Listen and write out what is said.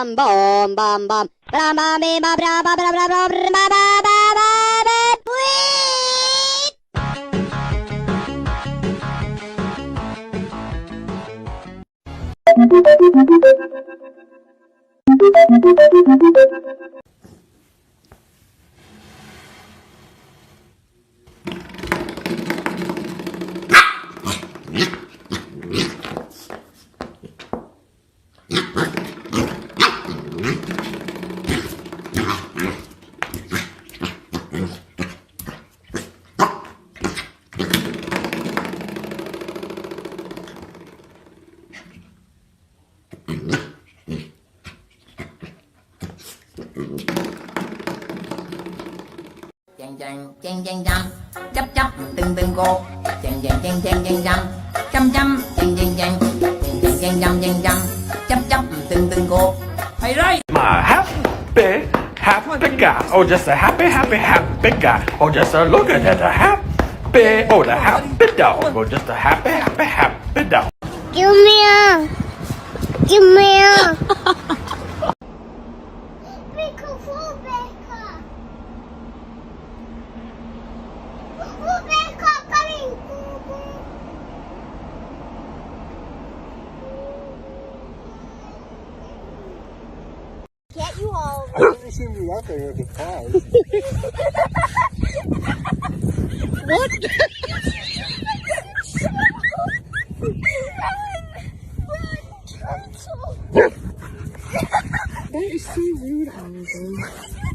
bum bum bum bum. Bra ba be ba bra ba bra bra bra bra ba ba ba ba ba tweet. Chang chang chang chắp chắp từng từng cột chang chang chang chang chang chang chăm chăm chang chang chang chang chang chang chang chang chắp chắp từng từng cột thầy đây My happy guy, oh just a happy guy, oh just a look at a happy, oh the happy dog, oh just a happy dog. Give me a. Can't you all? I didn't see me laughing at the pause. What? Run, Turtle! That is so rude, Oliver.